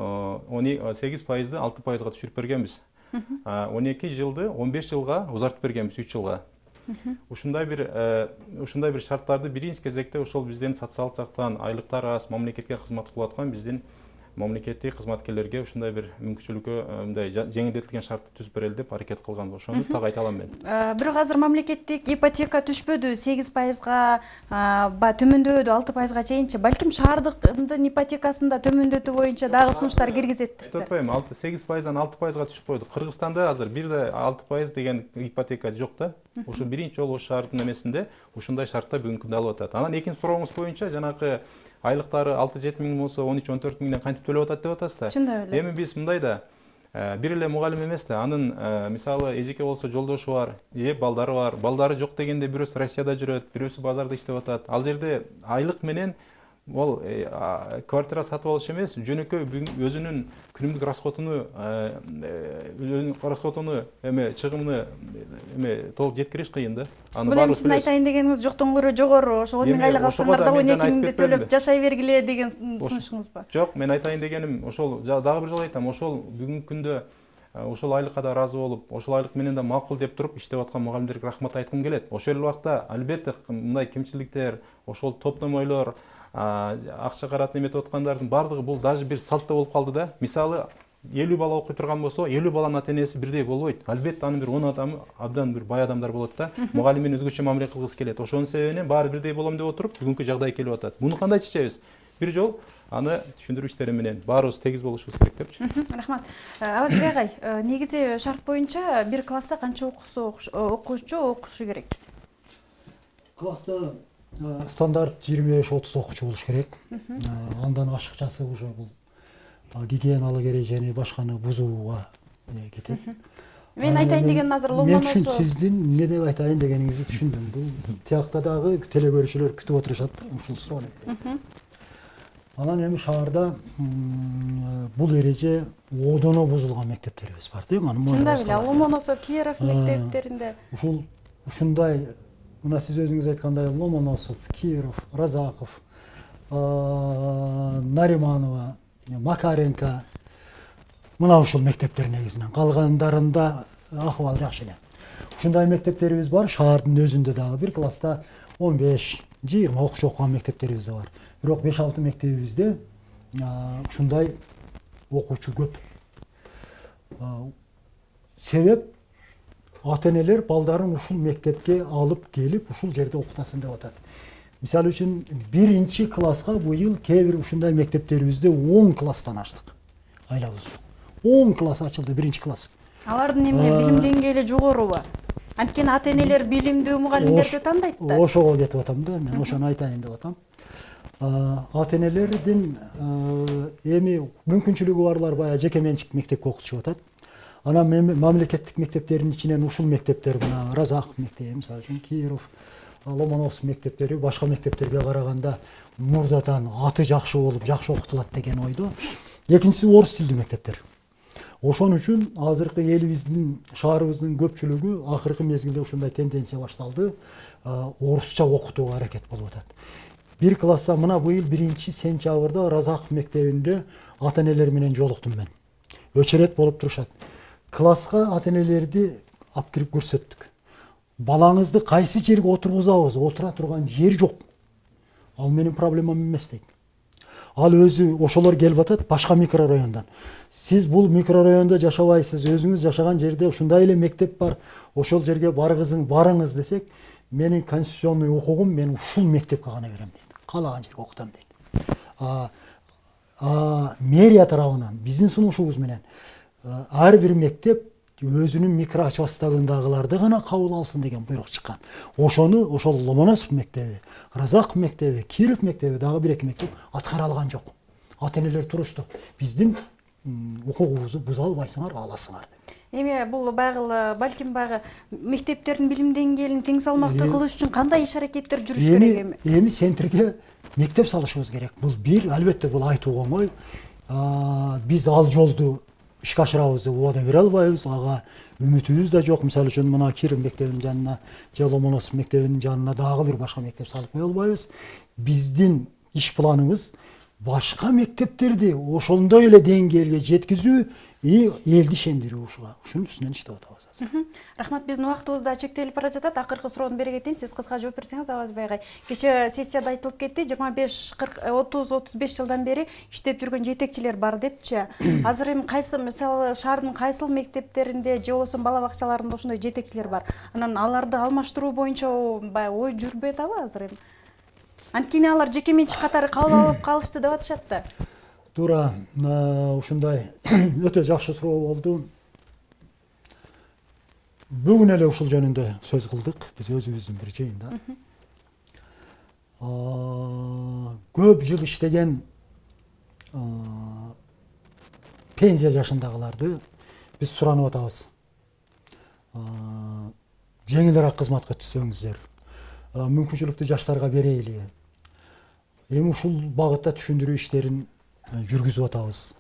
Speaker 4: 8%ды 6%га түшүрүп бергенбиз. 12 жылды 15 жылга узартып бергенбиз, 3 жылга. Ушундай бир шарттарды биринчи кезекте ошол биздин социалдык жактан айлыктар аз, мамлекетке кызмат кылып аткан биздин мамлекеттик кызматкерлерге ушундай бир мүмкүнчүлүккө мындай жеңилдетилген шартты түзүп берели деп аракет кылган. Ошону так айта алам мен.
Speaker 1: Бирок азыр мамлекеттик ипотека түшпөдү, 8%га төмөндөдү, 6%га чейинчи. Балким шаардыктын ипотекасында төмөндөтүү боюнча дагы сунуштар киргизеттир.
Speaker 4: Айтпайм, 8%дан 6%га түшүп койду. Кыргызстанда азыр бир да 6% деген ипотека жок да. Ошо биринчи жолу ош шаардын эмесинде ушундай шартта бүгүнкү күндө алып атат. Анан экинчи сурооңуз боюнча жанакы айлыктары 6-7 миң болсо 13-14 миңден кантип төлөп атат деп атасыз да.
Speaker 1: Чындап эле.
Speaker 4: Эми биз мындай да, бир эле мугалим эмес да, анын мисалы эжеке болсо жолдошу бар, же балдары бар. Балдары жок дегенде бирөөсү Россияда жүрөт, бирөөсү базарда иштеп атат. Ал жерде айлык менен ол квартира сатып алыш эмес, жөнөкөй өзүнүн күнүмдүк расходуну чыгымыны толук жеткириш кыйын да.
Speaker 1: Бул эми сиздин айтайын дегениңиз жоктон көрө жогору, ошо 10 миң айлык алсаңар да 12 миңди төлөп жашай бергиле деген сунушуңуз ба?
Speaker 4: Жок, мен айтайын дегеним ошол, дагы бир жолу айтам, ошол бүгүнкү күндө ошол айлыкка да разы болуп, ошол айлык менен да макул деп туруп иштеп аткан мугалимдерге рахмат айткым келет. Ошол эле убакта албетте мындай кемчиликтер, ошол топтомойлор, акча карат эметип аткандардын баардыгы бул даже бир салтта болуп калды да. Мисалы 50 бала окуй турган болсо, 50 баланын ата-энеси бирдей болбойт. Албетте анын бир 10 адамы абдан бир бай адамдар болот да. Мугалим менен өзгөчө мамиле кылгысы келет. Ошонун себебинен баары бирдей болом деп отуруп, бүгүнкү жагдай келип атат. Муну кандай чечебиз? Бир жол аны түшүндүрүү иштери менен баарыбыз тегиз болушубуз керек депчи.
Speaker 1: Рахмат. Абазбек агай, негизи шарт боюнча бир класста канча окуучу окушу керек?
Speaker 2: Класста стандарт 25-30 окуучу болуш керек. Андан ашыкчасы уже бул гигиеналык эрежени башканы бузууга кетет.
Speaker 1: Мен айтайын деген азыр
Speaker 2: Мен
Speaker 1: Ломоносов.
Speaker 2: сиздин эмне деп айтайын дегениңизди түшүндүм. Бул тиякта дагы телекөрүүчүлөр күтүп отурушат да, ушул суроону. Анан эми шаарда бул эреже одоно бузулган мектептерибиз бар дейм.
Speaker 1: Чындап эле Ломоносов, Киров мектептеринде
Speaker 2: Ушундай, мына сиз өзүңүз айткандай Ломоносов, Киров, Разаков, Нариманова, Макаренко, мына ушул мектептер негизинен. Калгандарында акыбал жакшы эле. Ушундай мектептерибиз бар, шаардын өзүндө дагы бир класста 15-20 окуучу окуган мектептерибиз да бар. Бирок 5-6 мектебибизде ушундай окуучу көп. Себеп ата-энелер балдарын ушул мектепке алып келип, ушул жерде окутасын деп атат. Мисалы үчүн 1-класска быйыл кээ бир ушундай мектептерибизде 10 класстан ачтык. Айлабыз. 10 класс ачылды, 1-класс.
Speaker 1: алардын эмне билим деңгээли жогорубу? Анткени ата-энелер билимдүү мугалимдерди тандайт да.
Speaker 2: Ошого кетип атам да, мен ошону айтайын деп атам. Ата-энелердин эми мүмкүнчүлүгү барлар баягы жеке менчик мектепке окутушуп атат. Анан мамлекеттик мектептердин ичинен ушул мектептер, мына Разаков мектеби, мисалы үчүн Киров, Ломоносов мектептери башка мектептерге караганда мурдадан аты жакшы болуп, жакшы окутулат деген ойдо. Экинчиси орус тилдүү мектептер. Ошон үчүн азыркы элибиздин, шаарыбыздын көпчүлүгү акыркы мезгилде ушундай тенденция башталды. Орусча окутууга аракет болуп атат. 1 класста мына быйыл 1-сентябрда Разаков мектебинде ата-энелер менен жолуктум мен. Өчөрөт болуп турушат. Класска ата-энелерди алып кирип көрсөттүк. Балаңызды кайсы жерге отургузабыз? Отура турган жер жок. Ал менин проблемам эмес дейт. Ал өзү ошолор келип атат башка микрорайондан. Сиз бул микрорайонда жашабайсыз, өзүңүз жашаган жерде ушундай эле мектеп бар, ошол жерге барыңыз десек, менин конституционный укугум мен ушул мектепке гана берем дейт. Каалаган жерге окутам дейт. Мэрия тарабынан биздин сунушубуз менен ар бир мектеп өзүнүн микроочастогундагыларды гана кабыл алсын деген буйрук чыккан. Ошону ошол Ломоносов мектеби, Разаков мектеби, Киров мектеби дагы 1-2 мектеп аткара алган жок. Ата-энелер турушту. Биздин укугубузду буза албайсыңар, аласыңар деп.
Speaker 1: Эми бул балким баягы мектептердин билим деңгээлин тең салмактуу кылыш үчүн кандай иш-аракеттер жүрүш керек эми?
Speaker 2: Эми центрге мектеп салышыбыз керек. Бул бир, албетте бул айтууга оңой. Биз ал жолду ишке ашырабыз деп убада бере албайбыз. Ага үмүтүбүз да жок. Мисалы үчүн мына Киров мектебинин жанына, же Ломоносов мектебинин жанына дагы бир башка мектеп салып кое албайбыз. Биздин иш планыбыз башка мектептерди ошондой эле деңгээлге жеткизүү и элди ишендирүү ушунун үстүнөн иштеп атабыз азыр.
Speaker 1: Рахмат, биздин убактыбыз да чектелип бара жатат. Акыркы суроону бере кетейин. Сиз кыска жооп берсеңиз, Абазбай агай. Кече сессияда айтылып кетти, 25-30-35 жылдан бери иштеп жүргөн жетекчилер бар депчи. Азыр эми кайсы, мисалы, шаардын кайсыл мектептеринде же болбосо бала бакчаларында ошондой жетекчилер бар? Анан аларды алмаштыруу боюнча баягы ой жүрбөй атабы азыр эми? Анткени алар жеке менчик катары кабыл алып калышты деп атышат да.
Speaker 2: Туура, ушундай өтө жакшы суроо болду. Бүгүн эле ушул жөнүндө сөз кылдык, биз өзүбүздүн бир жыйында. Көп жыл иштеген пенсия жашындагыларды биз суранып атабыз. Жеңилирээк кызматка түшсөңүздөр, мүмкүнчүлүктү жаштарга берейли. Эми ушул багытта түшүндүрүү иштерин жүргүзүп атабыз.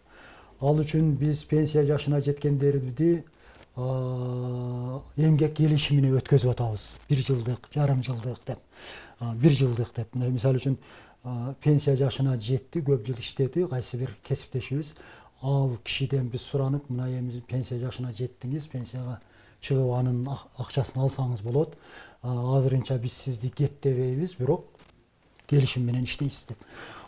Speaker 2: Ал үчүн биз пенсия жашына жеткендерди эмгек келишимине өткөзүп атабыз. 1 жылдык, жарым жылдык деп, 1 жылдык деп. Мисалы үчүн пенсия жашына жетти, көп жыл иштеди, кайсы бир кесиптешибиз. Ал кишиден биз суранып, мына эми пенсия жашына жеттиңиз, пенсияга чыгып анын акчасын алсаңыз болот. Азырынча биз сизди кеттебейбиз, бирок келишим менен иштейсиз деп.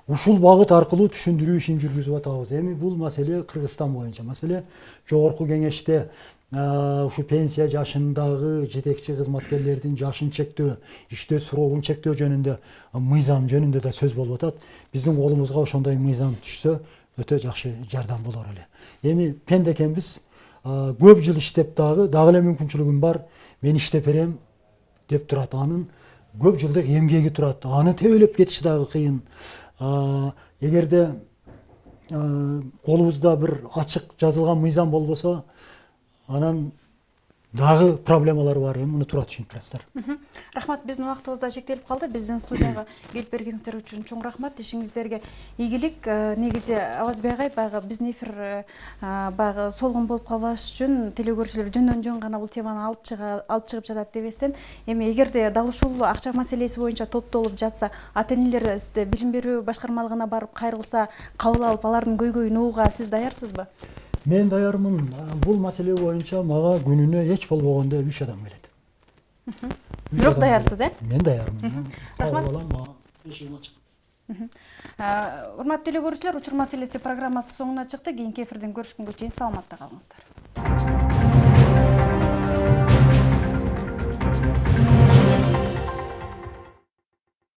Speaker 2: Ушул багыт аркылуу түшүндүрүү ишин жүргүзүп атабыз. Эми бул маселе Кыргызстан боюнча маселе. Жогорку кеңеште ушу пенсия жашындагы жетекчи кызматкерлердин жашын чектөө, иштөө срогун чектөө жөнүндө, мыйзам жөнүндө да сөз болуп атат. Биздин колубузга ошондой мыйзам түшсө, өтө жакшы жардам болор эле. Эми пенде экенбиз, көп жыл иштеп дагы эле мүмкүнчүлүгүм бар, мен иштеп берем деп турат. Анын көп жылдык эмгеги турат. Аны тебелеп кетиш дагы кыйын. Эгерде колубузда бир ачык жазылган мыйзам болбосо, анан дагы проблемалар бар. Эми муну туура түшүнүп турасыздар.
Speaker 1: Рахмат, биздин убактыбыз да чектелип калды. Биздин студияга келип бергениңиздер үчүн чоң рахмат. Ишиңиздерге ийгилик. Негизи Авазбек агай баягы биздин эфир баягы солгун болуп калбаш үчүн телекөрүүчүлөр жөн гана бул теманы алып чыгып жатат дебестен, эми эгерде дал ушул акча маселеси боюнча топтолуп жатса, ата-энелер билим берүү башкармалыгына барып кайрылса, кабыл алып алардын көйгөйүн угууга сиз даярсызбы?
Speaker 2: Мен даярмын. Бул маселе боюнча мага күнүнө эч болбогондо 3 адам келет.
Speaker 1: Бирок даярсыз,
Speaker 2: Мен даярмын.
Speaker 1: Рахмат.
Speaker 2: Эшигим ачык.
Speaker 1: Урматтуу телекөрүүчүлөр, учур маселеси программасы соңуна чыкты. Кийинки эфирден көрүшкөнгө чейин саламатта калыңыздар.